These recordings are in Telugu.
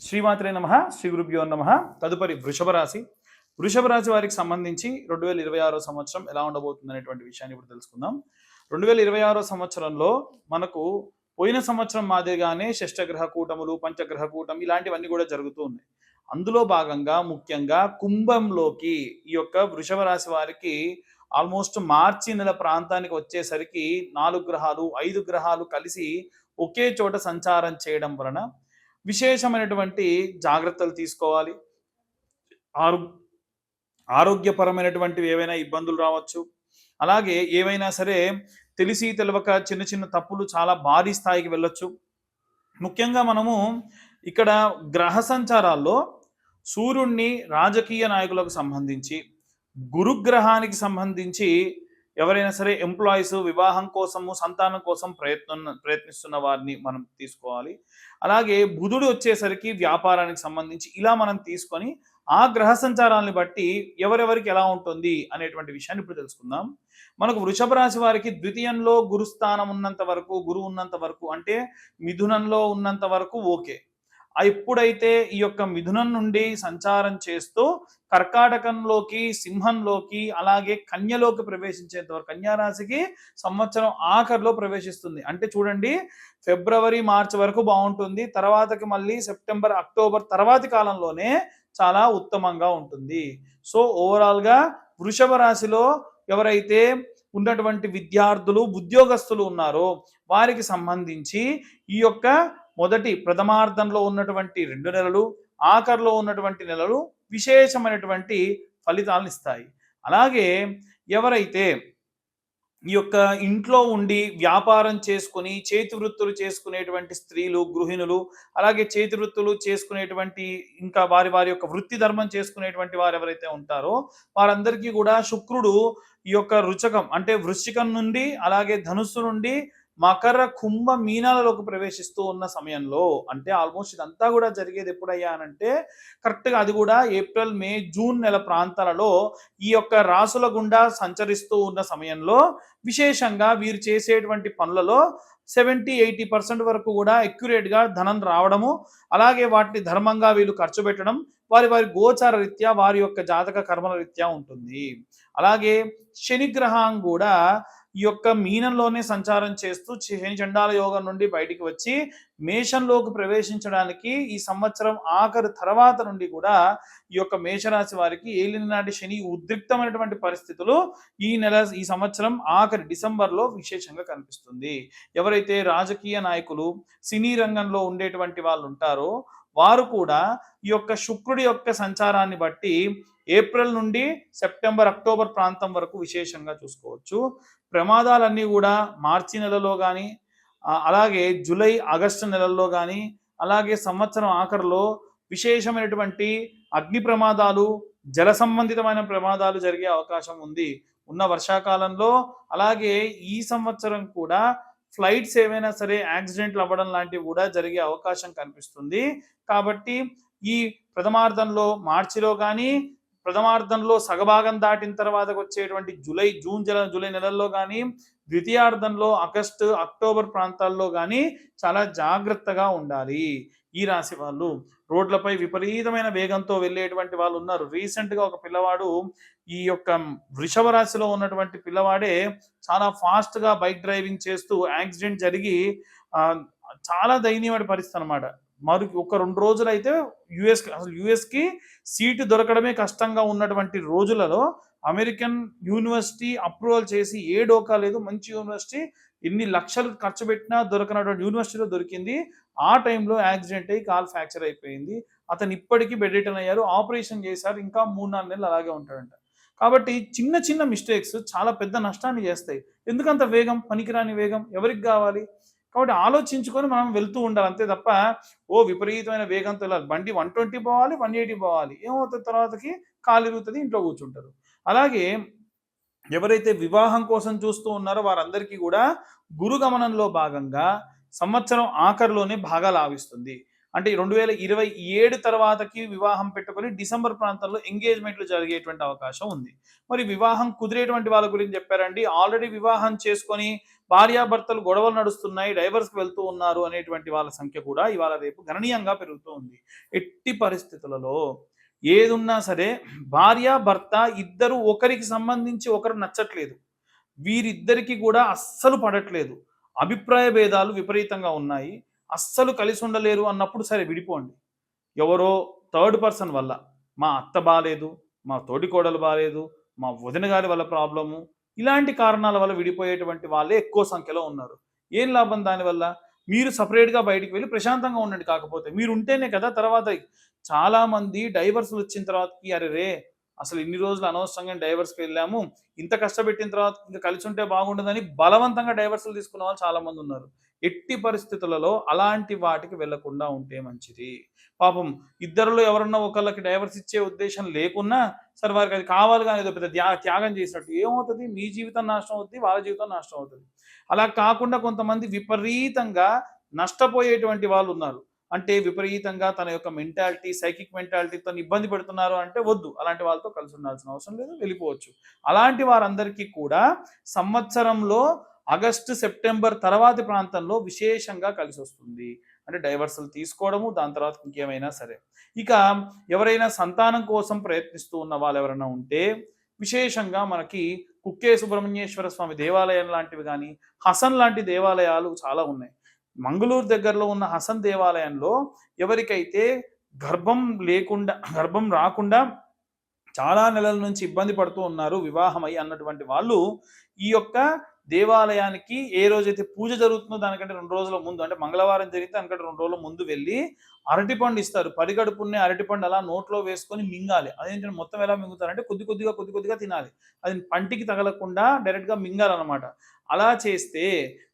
శ్రీమాత్రే నమ శ్రీ గురుభ్యో నమ. తదుపరి వృషభ రాశి. వృషభ రాశి వారికి సంబంధించి 2026 సంవత్సరం ఎలా ఉండబోతుంది అనేటువంటి విషయాన్ని ఇప్పుడు తెలుసుకుందాం. 2026 సంవత్సరంలో మనకు పోయిన సంవత్సరం మాదిరిగానే షష్టగ్రహ కూటములు, పంచగ్రహ కూటం ఇలాంటివన్నీ కూడా జరుగుతూ ఉన్నాయి. అందులో భాగంగా ముఖ్యంగా కుంభంలోకి ఈ యొక్క వృషభ రాశి వారికి ఆల్మోస్ట్ మార్చి నెల ప్రాంతానికి వచ్చేసరికి 4 గ్రహాలు 5 గ్రహాలు కలిసి ఒకే చోట సంచారం చేయడం వలన విశేషమైనటువంటి జాగ్రత్తలు తీసుకోవాలి. ఆరోగ్యపరమైనటువంటివి ఏవైనా ఇబ్బందులు రావచ్చు. అలాగే ఏవైనా సరే తెలిసి తెలవక చిన్న చిన్న తప్పులు చాలా భారీ స్థాయికి వెళ్ళొచ్చు. ముఖ్యంగా మనము ఇక్కడ గ్రహ సంచారాల్లో సూర్యుడిని రాజకీయ నాయకులకు సంబంధించి, గురుగ్రహానికి సంబంధించి ఎవరైనా సరే ఎంప్లాయీస్ వివాహం కోసము, సంతానం కోసం ప్రయత్నిస్తున్న వారిని మనం తీసుకోవాలి. అలాగే బుధుడు వచ్చేసరికి వ్యాపారానికి సంబంధించి ఇలా మనం తీసుకొని ఆ గ్రహ సంచారాన్ని బట్టి ఎవరెవరికి ఎలా ఉంటుంది అనేటువంటి విషయాన్ని ఇప్పుడు తెలుసుకుందాం. మనకు వృషభ రాశి వారికి ద్వితీయంలో గురుస్థానం ఉన్నంత వరకు, గురువు ఉన్నంత వరకు, అంటే మిథునంలో ఉన్నంత వరకు ఓకే. ఎప్పుడైతే ఈ యొక్క మిథునం నుండి సంచారం చేస్తూ కర్కాటకంలోకి, సింహంలోకి, అలాగే కన్యలోకి ప్రవేశించేంత వరకు, కన్యారాశికి సంవత్సరం ఆఖరిలో ప్రవేశిస్తుంది. అంటే చూడండి, ఫిబ్రవరి మార్చి వరకు బాగుంటుంది. తర్వాతకి మళ్ళీ సెప్టెంబర్ అక్టోబర్ తర్వాతి కాలంలోనే చాలా ఉత్తమంగా ఉంటుంది. సో ఓవరాల్గా వృషభ రాశిలో ఎవరైతే ఉన్నటువంటి విద్యార్థులు, ఉద్యోగస్తులు ఉన్నారో వారికి సంబంధించి ఈ యొక్క మొదటి ప్రథమార్థంలో ఉన్నటువంటి 2 నెలలు, ఆఖరిలో ఉన్నటువంటి నెలలు విశేషమైనటువంటి ఫలితాలను ఇస్తాయి. అలాగే ఎవరైతే ఈ యొక్క ఇంట్లో ఉండి వ్యాపారం చేసుకుని చేతి వృత్తులు చేసుకునేటువంటి స్త్రీలు, గృహిణులు, అలాగే చేతి వృత్తులు చేసుకునేటువంటి ఇంకా వారి వారి యొక్క వృత్తి ధర్మం చేసుకునేటువంటి వారు ఎవరైతే ఉంటారో వారందరికీ కూడా శుక్రుడు ఈ యొక్క రుచకం అంటే వృశ్చికం నుండి, అలాగే ధనుస్సు నుండి మకర, కుంభ, మీనాలలోకి ప్రవేశిస్తూ ఉన్న సమయంలో, అంటే ఆల్మోస్ట్ ఇదంతా కూడా జరిగేది ఎప్పుడయ్యా అనంటే కరెక్ట్గా అది కూడా ఏప్రిల్, మే, జూన్ నెల ప్రాంతాలలో ఈ యొక్క రాసుల గుండా సంచరిస్తూ ఉన్న సమయంలో విశేషంగా వీరు చేసేటువంటి పనులలో 70-80% వరకు కూడా అక్యురేట్గా ధనం రావడము, అలాగే వాటిని ధర్మంగా వీళ్ళు ఖర్చు పెట్టడం వారి వారి గోచార రీత్యా, వారి యొక్క జాతక కర్మల రీత్యా ఉంటుంది. అలాగే శనిగ్రహం కూడా ఈ యొక్క మీనంలోనే సంచారం చేస్తూ శని చండాల యోగం నుండి బయటికి వచ్చి మేషంలోకి ప్రవేశించడానికి ఈ సంవత్సరం ఆఖరి తర్వాత నుండి కూడా ఈ యొక్క మేషరాశి వారికి ఏలినాటి శని ఉద్రిక్తమైనటువంటి పరిస్థితులు ఈ సంవత్సరం ఆఖరి డిసెంబర్లో విశేషంగా కనిపిస్తుంది. ఎవరైతే రాజకీయ నాయకులు, సినీ రంగంలో ఉండేటువంటి వాళ్ళు ఉంటారో వారు కూడా ఈ యొక్క శుక్రుడి యొక్క సంచారాన్ని బట్టి ఏప్రిల్ నుండి సెప్టెంబర్, అక్టోబర్ ప్రాంతం వరకు విశేషంగా చూసుకోవచ్చు. ప్రమాదాలన్నీ కూడా మార్చి నెలలో కానీ, అలాగే జూలై, ఆగస్టు నెలల్లో కానీ, అలాగే సంవత్సరం ఆఖరిలో విశేషమైనటువంటి అగ్ని ప్రమాదాలు, జల సంబంధితమైన ప్రమాదాలు జరిగే అవకాశం ఉంది ఉన్న వర్షాకాలంలో. అలాగే ఈ సంవత్సరం కూడా ఫ్లైట్స్ ఏవైనా సరే యాక్సిడెంట్లు అవ్వడం లాంటివి కూడా జరిగే అవకాశం కనిపిస్తుంది. కాబట్టి ఈ ప్రథమార్థంలో మార్చిలో కానీ, ప్రథమార్థంలో సగభాగం దాటిన తర్వాత వచ్చేటువంటి జూలై నెలల్లో కానీ, ద్వితీయార్థంలో ఆగస్టు, అక్టోబర్ ప్రాంతాల్లో కానీ చాలా జాగ్రత్తగా ఉండాలి. ఈ రాశి వాళ్ళు రోడ్లపై విపరీతమైన వేగంతో వెళ్ళేటువంటి వాళ్ళు ఉన్నారు. రీసెంట్గా ఒక పిల్లవాడు, ఈ యొక్క వృషభ రాశిలో ఉన్నటువంటి పిల్లవాడే చాలా ఫాస్ట్గా బైక్ డ్రైవింగ్ చేస్తూ యాక్సిడెంట్ జరిగి చాలా దయనీయమైన పరిస్థితి అనమాట. మరి ఒక 2 రోజులు అయితే యుఎస్కి సీటు దొరకడమే కష్టంగా ఉన్నటువంటి రోజులలో అమెరికన్ యూనివర్సిటీ అప్రూవల్ చేసి ఏ డోకా లేదు, మంచి యూనివర్సిటీ, ఎన్ని లక్షలు ఖర్చు పెట్టినా దొరకనటువంటి యూనివర్సిటీలో దొరికింది. ఆ టైంలో యాక్సిడెంట్ అయ్యి కాల్ ఫ్రాక్చర్ అయిపోయింది. అతను ఇప్పటికీ బెడ్ రిటర్న్ అయ్యారు, ఆపరేషన్ చేశారు, ఇంకా 3-4 నెలలు అలాగే ఉంటాడంట. కాబట్టి చిన్న చిన్న మిస్టేక్స్ చాలా పెద్ద నష్టాన్ని చేస్తాయి. ఎందుకంత వేగం, పనికిరాని వేగం ఎవరికి కావాలి? కాబట్టి ఆలోచించుకొని మనం వెళ్తూ ఉండాలి అంతే తప్ప విపరీతమైన వేగంతో వెళ్ళాలి. బండి 120 పోవాలి, 180 పోవాలి, ఏమవుతుంది తర్వాతకి కాలు ఇరుగుతుంది, ఇంట్లో కూర్చుంటారు. అలాగే ఎవరైతే వివాహం కోసం చూస్తూ ఉన్నారో వారందరికీ కూడా గురు గమనంలో భాగంగా సంవత్సరం ఆఖరిలోనే బాగా లాభిస్తుంది. అంటే 2027 తర్వాతకి వివాహం పెట్టుకొని డిసెంబర్ ప్రాంతంలో ఎంగేజ్మెంట్లు జరిగేటువంటి అవకాశం ఉంది. మరి వివాహం కుదిరేటువంటి వాళ్ళ గురించి చెప్పారండి. ఆల్రెడీ వివాహం చేసుకొని భార్యాభర్తలు గొడవలు నడుస్తున్నాయి, డైవర్స్కి వెళ్తూ ఉన్నారు అనేటువంటి వాళ్ళ సంఖ్య కూడా ఇవాళ రేపు గణనీయంగా పెరుగుతూ ఉంది. ఎట్టి పరిస్థితులలో ఏదున్నా సరే భార్య భర్త ఇద్దరు ఒకరికి సంబంధించి ఒకరు నచ్చట్లేదు, వీరిద్దరికి కూడా అస్సలు పడట్లేదు, అభిప్రాయ భేదాలు విపరీతంగా ఉన్నాయి, అస్సలు కలిసి ఉండలేరు అన్నప్పుడు సరే విడిపోండి. ఎవరో థర్డ్ పర్సన్ వల్ల, మా అత్త బాలేదు, మా తోటికోడలు బాలేదు, మా వదిన గారి వల్ల ప్రాబ్లము, ఇలాంటి కారణాల వల్ల విడిపోయేటువంటి వాళ్ళే ఎక్కువ సంఖ్యలో ఉన్నారు. ఏం లాభం దానివల్ల? మీరు సపరేట్గా బయటికి వెళ్ళి ప్రశాంతంగా ఉండండి. కాకపోతే మీరు ఉంటేనే కదా తర్వాత చాలామంది డైవర్స్లు వచ్చిన తర్వాతకి అరే రే అసలు ఇన్ని రోజులు అనవసరంగా డైవర్స్కి వెళ్ళాము, ఇంత కష్టపెట్టిన తర్వాత ఇంకా కలిసి ఉంటే బాగుండదని బలవంతంగా డైవర్స్లు తీసుకున్న వాళ్ళు చాలామంది ఉన్నారు. ఎట్టి పరిస్థితులలో అలాంటి వాటికి వెళ్లకుండా ఉంటే మంచిది. పాపం ఇద్దరిలో ఎవరన్నా ఒకళ్ళకి డైవర్స్ ఇచ్చే ఉద్దేశం లేకున్నా సరే వారికి అది కావాలి కానీ ఏదో పెద్ద త్యాగం చేసినట్టు ఏమవుతుంది, మీ జీవితం నాశనం అవుతుంది, వాళ్ళ జీవితం నాశనం అవుతుంది. అలా కాకుండా కొంతమంది విపరీతంగా నష్టపోయేటువంటి వాళ్ళు ఉన్నారు. అంటే విపరీతంగా తన యొక్క మెంటాలిటీ, సైకిక్ మెంటాలిటీతో ఇబ్బంది పెడుతున్నారు అంటే వద్దు, అలాంటి వాళ్ళతో కలిసి ఉండాల్సిన అవసరం లేదు, వెళ్ళిపోవచ్చు. అలాంటి వారందరికీ కూడా సంవత్సరంలో ఆగస్టు సెప్టెంబర్ తర్వాతి ప్రాంతంలో విశేషంగా కలిసి వస్తుంది. అంటే డైవర్సల్ తీసుకోవడము, దాని తర్వాత ఇంకేమైనా సరే. ఇక ఎవరైనా సంతానం కోసం ప్రయత్నిస్తూ ఉన్న వాళ్ళు ఎవరైనా ఉంటే విశేషంగా మనకి కుక్కే సుబ్రహ్మణ్యేశ్వర స్వామి దేవాలయం లాంటివి కానీ, హసన్ లాంటి దేవాలయాలు చాలా ఉన్నాయి. మంగళూరు దగ్గరలో ఉన్న హసన్ దేవాలయంలో ఎవరికైతే గర్భం రాకుండా చాలా నెలల నుంచి ఇబ్బంది పడుతూ ఉన్నారు వివాహమై అన్నటువంటి వాళ్ళు ఈ యొక్క దేవాలయానికి ఏ రోజైతే పూజ జరుగుతుందో దానికంటే 2 రోజుల ముందు, అంటే మంగళవారం జరిగితే దానికంటే 2 రోజుల ముందు వెళ్ళి అరటిపండు ఇస్తారు. పరిగడుపునే అరటిపండు అలా నోట్లో వేసుకొని మింగాలి. అదేంటంటే మొత్తం ఎలా మింగుతారంటే కొద్ది కొద్దిగా తినాలి. అది పంటికి తగలకుండా డైరెక్ట్గా మింగాలన్నమాట. అలా చేస్తే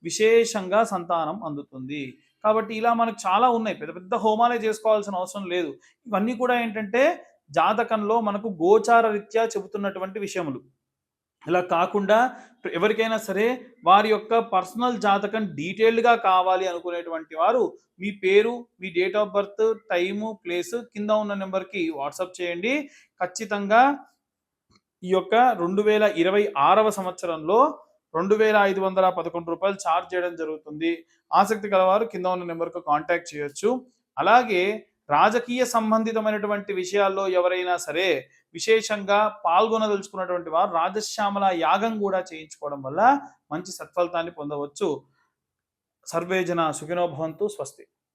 విశేషంగా సంతానం అందుతుంది. కాబట్టి ఇలా మనకు చాలా ఉన్నాయి. పెద్ద పెద్ద హోమాలే చేసుకోవాల్సిన అవసరం లేదు. ఇవన్నీ కూడా ఏంటంటే జాతకంలో మనకు గోచార రీత్యా చెబుతున్నటువంటి విషయములు. ఇలా కాకుండా ఎవరికైనా సరే వారి యొక్క పర్సనల్ జాతకం డీటెయిల్డ్గా కావాలి అనుకునేటువంటి వారు మీ పేరు, మీ date of birth, time, place కింద ఉన్న నెంబర్కి వాట్సాప్ చేయండి. ఖచ్చితంగా ఈ యొక్క 2026వ సంవత్సరంలో 2511 రూపాయలు ఛార్జ్ చేయడం జరుగుతుంది. ఆసక్తి గలవారు కింద ఉన్న నెంబర్కు కాంటాక్ట్ చేయొచ్చు. అలాగే రాజకీయ సంబంధితమైనటువంటి విషయాల్లో ఎవరైనా సరే విశేషంగా పాల్గొనదలుచుకున్నటువంటి వారు రాజశ్యామల యాగం కూడా చేయించుకోవడం వల్ల మంచి సత్ఫలితాన్ని పొందవచ్చు. సర్వే జన సుఖినో భవంతు. స్వస్తి.